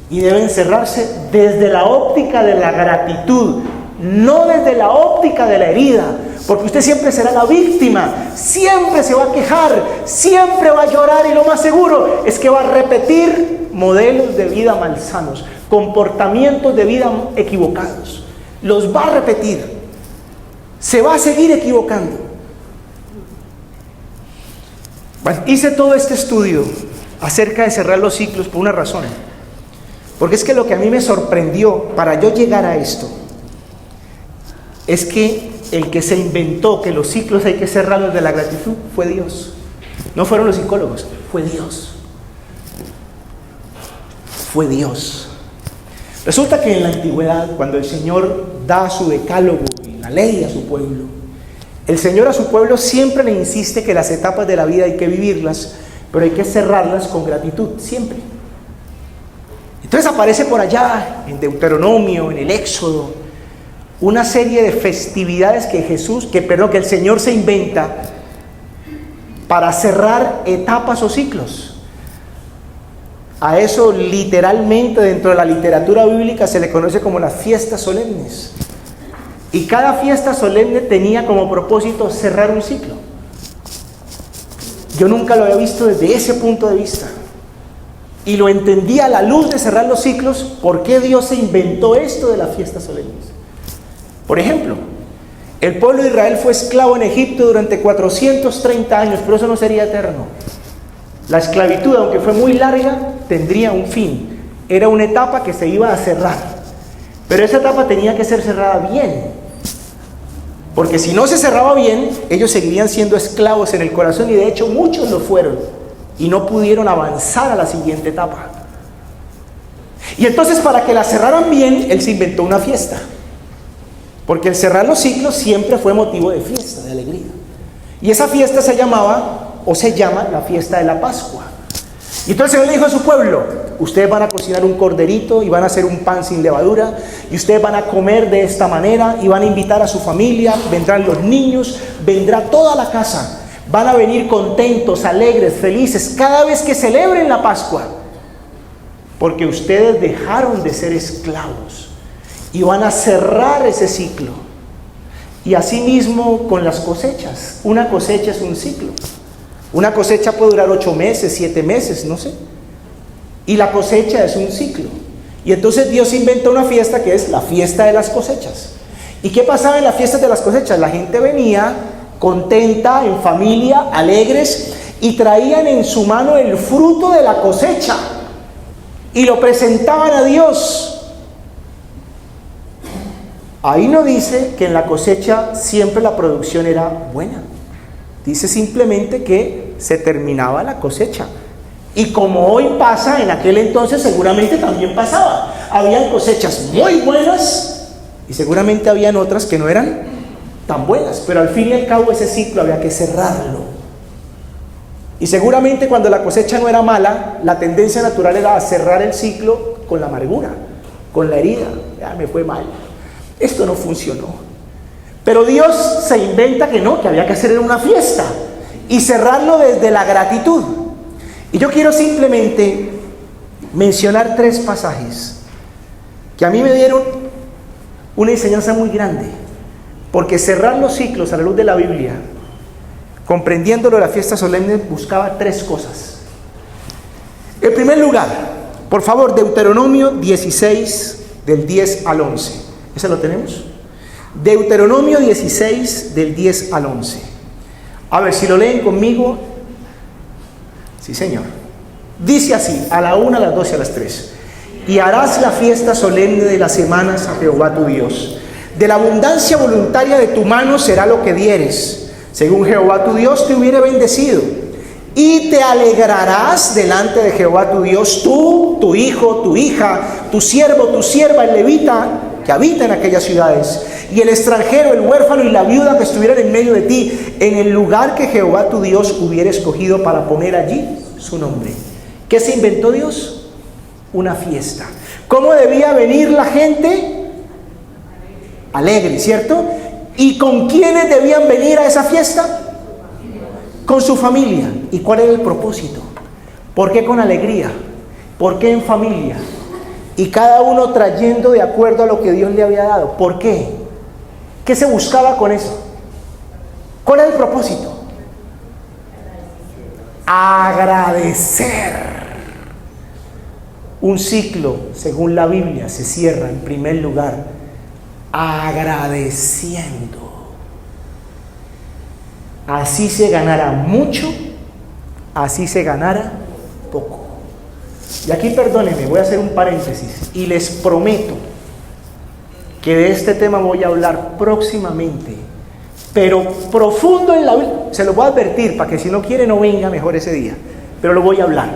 Y deben cerrarse desde la óptica de la gratitud, no desde la óptica de la herida. Porque usted siempre será la víctima, siempre se va a quejar, siempre va a llorar, y lo más seguro es que va a repetir modelos de vida malsanos, comportamientos de vida equivocados. Los va a repetir, se va a seguir equivocando. Bueno, hice todo este estudio acerca de cerrar los ciclos por una razón. Porque es que lo que a mí me sorprendió para yo llegar a esto es que el que se inventó que los ciclos hay que cerrarlos de la gratitud fue Dios. No fueron los psicólogos, fue Dios. Fue Dios. Resulta que en la antigüedad, cuando el Señor da su decálogo y la ley a su pueblo, el Señor a su pueblo siempre le insiste que las etapas de la vida hay que vivirlas, pero hay que cerrarlas con gratitud, siempre. Entonces aparece por allá, en Deuteronomio, en el Éxodo, una serie de festividades que el Señor se inventa para cerrar etapas o ciclos. A eso literalmente dentro de la literatura bíblica se le conoce como las fiestas solemnes. Y cada fiesta solemne tenía como propósito cerrar un ciclo. Yo nunca lo había visto desde ese punto de vista. Y lo entendí a la luz de cerrar los ciclos, por qué Dios se inventó esto de las fiestas solemnes. Por ejemplo, el pueblo de Israel fue esclavo en Egipto durante 430 años, pero eso no sería eterno. La esclavitud, aunque fue muy larga, tendría un fin. Era una etapa que se iba a cerrar. Pero esa etapa tenía que ser cerrada bien. Porque si no se cerraba bien, ellos seguirían siendo esclavos en el corazón, y de hecho muchos lo fueron y no pudieron avanzar a la siguiente etapa. Y entonces, para que la cerraran bien, Él se inventó una fiesta. Porque el cerrar los ciclos siempre fue motivo de fiesta, de alegría. Y esa fiesta se llamaba, o se llama, la fiesta de la Pascua. Y entonces el Señor le dijo a su pueblo: ustedes van a cocinar un corderito y van a hacer un pan sin levadura, y ustedes van a comer de esta manera, y van a invitar a su familia, vendrán los niños, vendrá toda la casa, van a venir contentos, alegres, felices, cada vez que celebren la Pascua, porque ustedes dejaron de ser esclavos. Y van a cerrar ese ciclo. Y asimismo con las cosechas. Una cosecha es un ciclo. Una cosecha puede durar 8 meses, 7 meses, no sé. Y la cosecha es un ciclo. Y entonces Dios inventa una fiesta que es la fiesta de las cosechas. ¿Y qué pasaba en las fiestas de las cosechas? La gente venía contenta, en familia, alegres, y traían en su mano el fruto de la cosecha y lo presentaban a Dios. Ahí no dice que en la cosecha siempre la producción era buena. Dice simplemente que se terminaba la cosecha. Y como hoy pasa, en aquel entonces seguramente también pasaba. Habían cosechas muy buenas y seguramente habían otras que no eran tan buenas. Pero al fin y al cabo ese ciclo había que cerrarlo. Y seguramente cuando la cosecha no era mala, la tendencia natural era cerrar el ciclo con la amargura, con la herida. Ya me fue mal. Esto no funcionó. Pero Dios se inventa que no, que había que hacer una fiesta y cerrarlo desde la gratitud. Y yo quiero simplemente mencionar 3 pasajes que a mí me dieron una enseñanza muy grande, porque cerrar los ciclos a la luz de la Biblia, comprendiéndolo la fiesta solemne, buscaba 3 cosas. En primer lugar, por favor, Deuteronomio 16, del 10 al 11. ¿Ese lo tenemos? Deuteronomio 16, del 10 al 11. A ver, si lo leen conmigo. Sí, Señor. Dice así, a la 1, a las 2 y a las 3. Y harás la fiesta solemne de las semanas a Jehová tu Dios. De la abundancia voluntaria de tu mano será lo que dieres, según Jehová tu Dios te hubiere bendecido. Y te alegrarás delante de Jehová tu Dios, tú, tu hijo, tu hija, tu siervo, tu sierva, el levita que habita en aquellas ciudades, y el extranjero, el huérfano y la viuda que estuvieran en medio de ti, en el lugar que Jehová tu Dios hubiera escogido para poner allí su nombre. ¿Qué se inventó Dios? Una fiesta. ¿Cómo debía venir la gente? Alegre, ¿cierto? ¿Y con quiénes debían venir a esa fiesta? Con su familia. ¿Y cuál era el propósito? ¿Por qué con alegría? ¿Por qué en familia? Y cada uno trayendo de acuerdo a lo que Dios le había dado. ¿Por qué? ¿Qué se buscaba con eso? ¿Cuál era el propósito? Agradecer. Un ciclo, según la Biblia, se cierra en primer lugar agradeciendo. Así se ganara mucho, así se ganara poco. Y aquí perdónenme, voy a hacer un paréntesis y les prometo que de este tema voy a hablar próximamente, pero profundo en la Biblia. Se lo voy a advertir para que si no quiere no venga mejor ese día, pero lo voy a hablar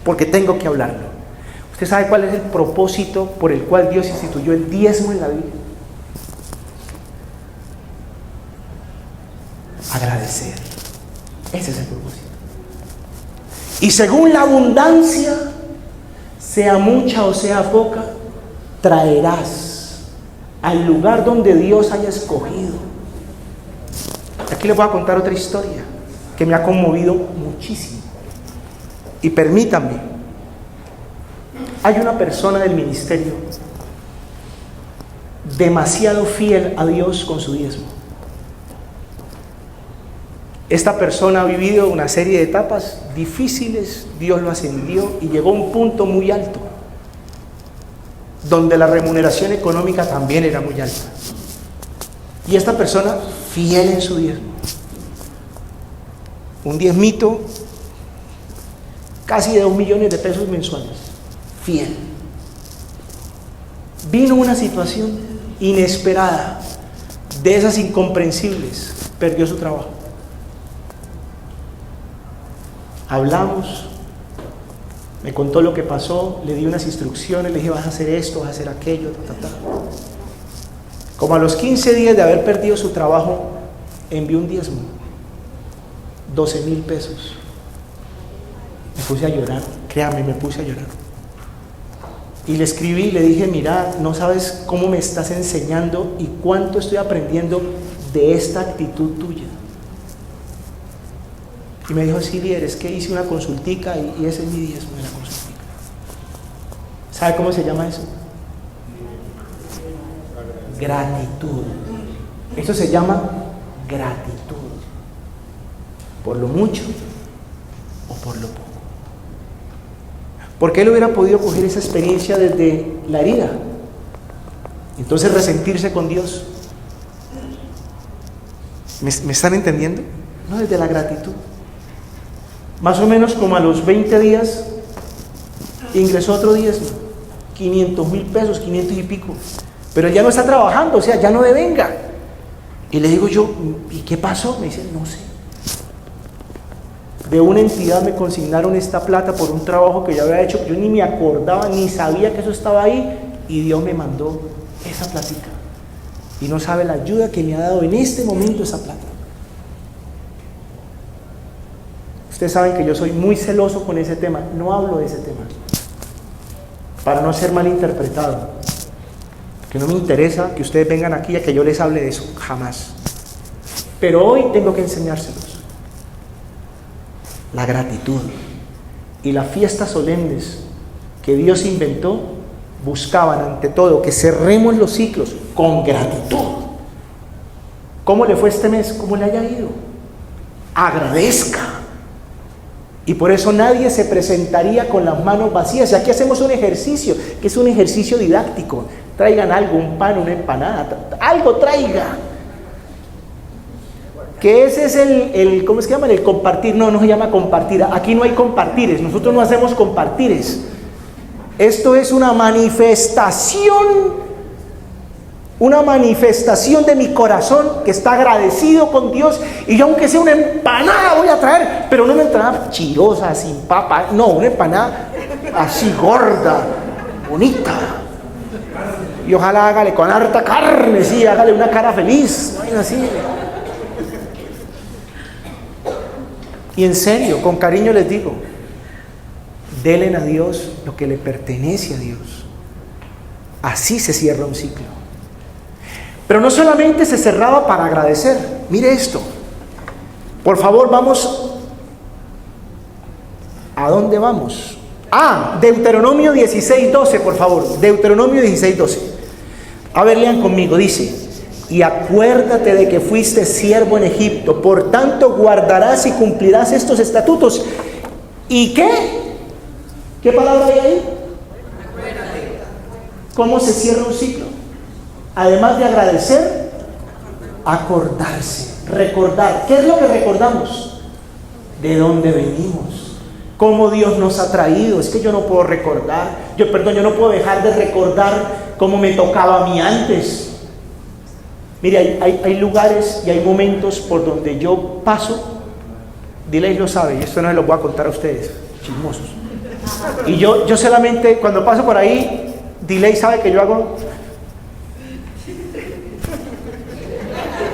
porque tengo que hablarlo. ¿Usted sabe cuál es el propósito por el cual Dios instituyó el diezmo en la Biblia? Agradecer. Ese es el propósito. Y según la abundancia, sea mucha o sea poca, traerás al lugar donde Dios haya escogido. Aquí les voy a contar otra historia que me ha conmovido muchísimo. Y permítanme, hay una persona del ministerio demasiado fiel a Dios con su diezmo. Esta persona ha vivido una serie de etapas difíciles, Dios lo ascendió y llegó a un punto muy alto, donde la remuneración económica también era muy alta. Y esta persona, fiel en su diezmo. Un diezmito, casi de 2 millones de pesos mensuales. Fiel. Vino una situación inesperada, de esas incomprensibles, perdió su trabajo. Hablamos, me contó lo que pasó, le di unas instrucciones, le dije vas a hacer esto, vas a hacer aquello, Como a los 15 días de haber perdido su trabajo, envió un diezmo, 12,000 pesos. Me puse a llorar, créame, me puse a llorar. Y le escribí, le dije, mira, no sabes cómo me estás enseñando y cuánto estoy aprendiendo de esta actitud tuya. Y me dijo, sí, líder, es que hice una consultica y ese es mi diezmo de la consultica. ¿Sabe cómo se llama eso? Gratitud. Eso se llama gratitud. Por lo mucho o por lo poco. Porque él hubiera podido coger esa experiencia desde la herida. Entonces resentirse con Dios. ¿Me están entendiendo? No, desde la gratitud. Más o menos como a los 20 días ingresó otro diezmo, 500,000 pesos, 500 y pico. Pero él ya no está trabajando, o sea, ya no devenga. Y le digo yo, ¿y qué pasó? Me dice, no sé. De una entidad me consignaron esta plata por un trabajo que yo había hecho, yo ni me acordaba, ni sabía que eso estaba ahí, y Dios me mandó esa platica. Y no sabe la ayuda que me ha dado en este momento esa plata. Ustedes saben que yo soy muy celoso con ese tema, no hablo de ese tema, para no ser malinterpretado, que no me interesa que ustedes vengan aquí a que yo les hable de eso, jamás. Pero hoy tengo que enseñárselos. La gratitud y las fiestas solemnes que Dios inventó buscaban ante todo que cerremos los ciclos con gratitud. ¿Cómo le fue este mes? ¿Cómo le haya ido? Agradezca. Y por eso nadie se presentaría con las manos vacías. Y aquí hacemos un ejercicio, que es un ejercicio didáctico. Traigan algo, un pan, una empanada, algo traiga. Que ese es el ¿cómo es que llaman? El compartir. No se llama compartir. Aquí no hay compartires. Nosotros no hacemos compartires. Esto es una manifestación de mi corazón que está agradecido con Dios. Y yo, aunque sea una empanada, voy a traer, pero no una empanada chirosa, sin papa, no, una empanada así gorda, bonita. Y ojalá hágale con harta carne, sí, hágale una cara feliz, así. Y en serio, con cariño les digo, denle a Dios lo que le pertenece a Dios. Así se cierra un ciclo. Pero no solamente se cerraba para agradecer. Mire esto. Por favor, vamos. ¿A dónde vamos? Deuteronomio 16:12, por favor. Deuteronomio 16:12. A ver, lean conmigo. Dice: y acuérdate de que fuiste siervo en Egipto, por tanto guardarás y cumplirás estos estatutos. ¿Y qué? ¿Qué palabra hay ahí? ¿Cómo se cierra un ciclo? Además de agradecer, acordarse, recordar. ¿Qué es lo que recordamos? ¿De dónde venimos? ¿Cómo Dios nos ha traído? Es que yo no puedo recordar, yo no puedo dejar de recordar cómo me tocaba a mí antes. Mire, hay lugares y hay momentos por donde yo paso, Diley lo sabe, y esto no se lo voy a contar a ustedes, chismosos. Y yo solamente, cuando paso por ahí, Diley sabe que yo hago...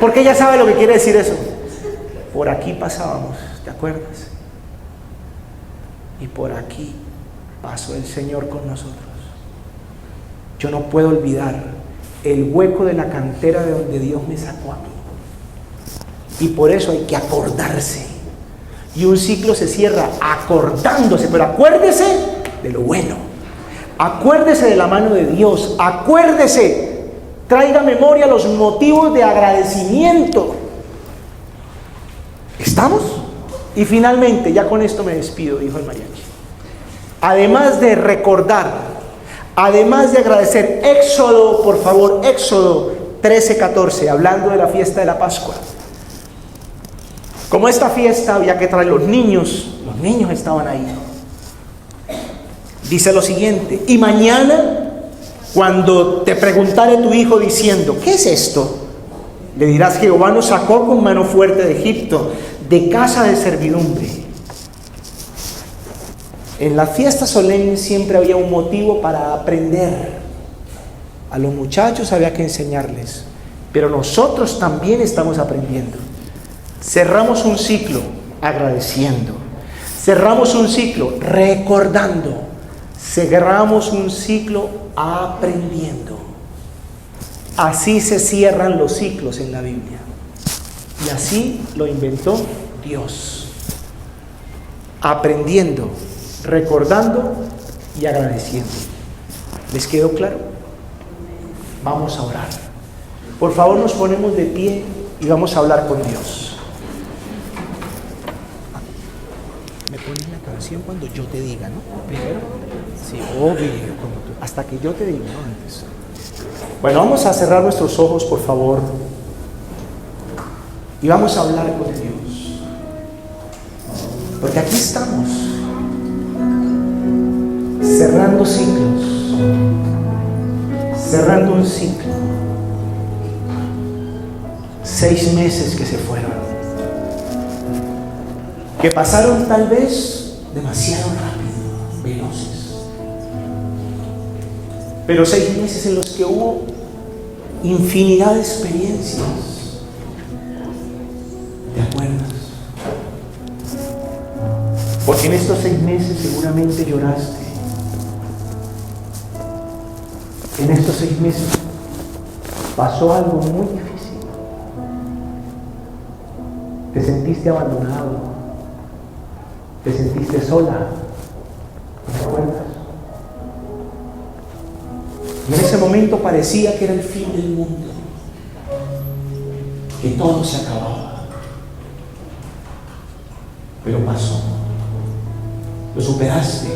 Porque ella sabe lo que quiere decir eso. Por aquí pasábamos, ¿te acuerdas? Y por aquí pasó el Señor con nosotros. Yo no puedo olvidar el hueco de la cantera de donde Dios me sacó a mí. Y por eso hay que acordarse. Y un ciclo se cierra acordándose, pero acuérdese de lo bueno. Acuérdese de la mano de Dios. Acuérdese. Traiga a memoria los motivos de agradecimiento. ¿Estamos? Y finalmente, ya con esto me despido, dijo el mariachi. Además de recordar, además de agradecer, Éxodo, por favor, Éxodo 13:14, hablando de la fiesta de la Pascua. Como esta fiesta había que traer los niños estaban ahí. Dice lo siguiente: y mañana, cuando te preguntare tu hijo diciendo, ¿qué es esto? Le dirás: Jehová nos sacó con mano fuerte de Egipto, de casa de servidumbre. En las fiestas solemnes siempre había un motivo para aprender. A los muchachos había que enseñarles, pero nosotros también estamos aprendiendo. Cerramos un ciclo agradeciendo. Cerramos un ciclo recordando. Cerramos un ciclo aprendiendo. Así se cierran los ciclos en la Biblia. Y así lo inventó Dios. Aprendiendo, recordando y agradeciendo. ¿Les quedó claro? Vamos a orar. Por favor, nos ponemos de pie y vamos a hablar con Dios. Me pones la canción cuando yo te diga, ¿no? Primero, sí, obvio, hasta que yo te diga, ¿no? Antes. Bueno, vamos a cerrar nuestros ojos, por favor. y vamos a hablar con Dios. Porque aquí estamos, cerrando ciclos, cerrando un ciclo. 6 meses que se fueron, que pasaron tal vez demasiado rápido, veloces. Pero 6 meses en los que hubo infinidad de experiencias. ¿Te acuerdas? Porque en estos 6 meses seguramente lloraste. En estos 6 meses pasó algo muy difícil. Te sentiste abandonado. Te sentiste sola. ¿Te acuerdas? Y en ese momento parecía que era el fin del mundo, que todo se acababa. Pero pasó. Lo superaste.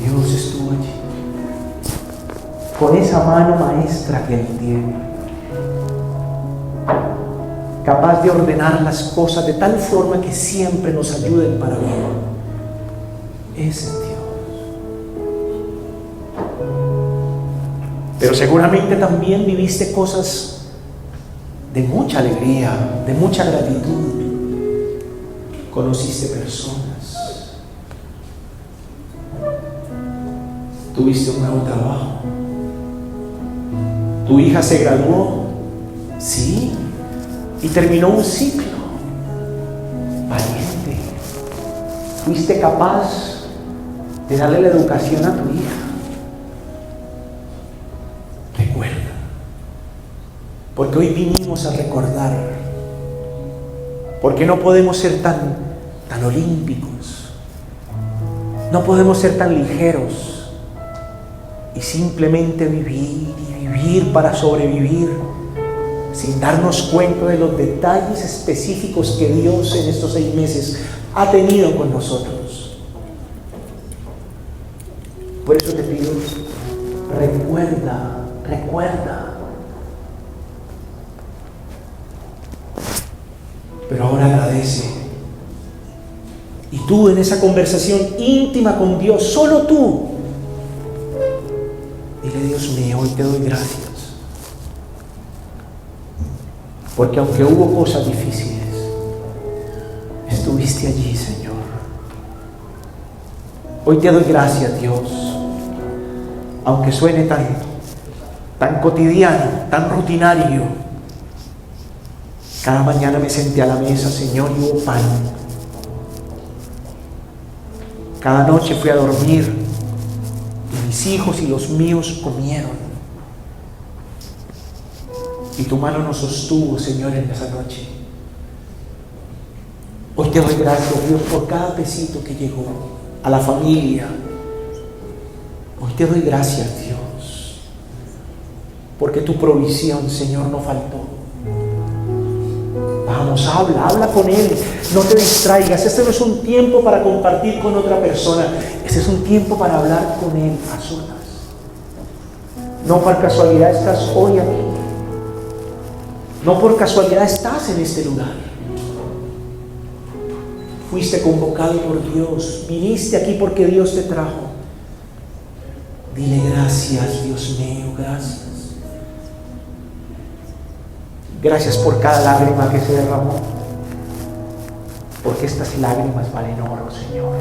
Dios estuvo allí, con esa mano maestra que Él tiene, capaz de ordenar las cosas de tal forma que siempre nos ayuden para bien. Ese es Dios. Pero seguramente también viviste cosas de mucha alegría, de mucha gratitud. Conociste personas. Tuviste un nuevo trabajo. Tu hija se graduó. Sí. Y terminó un ciclo. Valiente. Fuiste capaz de darle la educación a tu hija. Recuerda. Porque hoy vinimos a recordar. Porque no podemos ser tan olímpicos. No podemos ser tan ligeros. Y simplemente vivir y vivir para sobrevivir, sin darnos cuenta de los detalles específicos que Dios en estos 6 meses ha tenido con nosotros. Por eso te pido, recuerda. Pero ahora agradece. Y tú en esa conversación íntima con Dios, solo tú, dile: Dios mío, hoy te doy gracias. Porque aunque hubo cosas difíciles, estuviste allí, Señor. Hoy te doy gracias, Dios. Aunque suene tan cotidiano, tan rutinario. Cada mañana me senté a la mesa, Señor, y hubo pan. Cada noche fui a dormir y mis hijos y los míos comieron. Y tu mano nos sostuvo, Señor, en esa noche. Hoy te doy gracias, Dios, por cada pesito que llegó a la familia. Hoy te doy gracias, Dios, porque tu provisión, Señor, no faltó. Vamos, habla con Él, no te distraigas. Este no es un tiempo para compartir con otra persona, este es un tiempo para hablar con Él a solas. No por casualidad estás hoy aquí, no por casualidad estás en este lugar. Fuiste convocado por Dios, viniste aquí porque Dios te trajo. Dile: gracias, Dios mío, gracias. Gracias por cada lágrima que se derramó, porque estas lágrimas valen oro, Señor.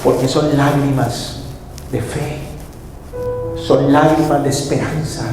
Porque son lágrimas de fe, son lágrimas de esperanza,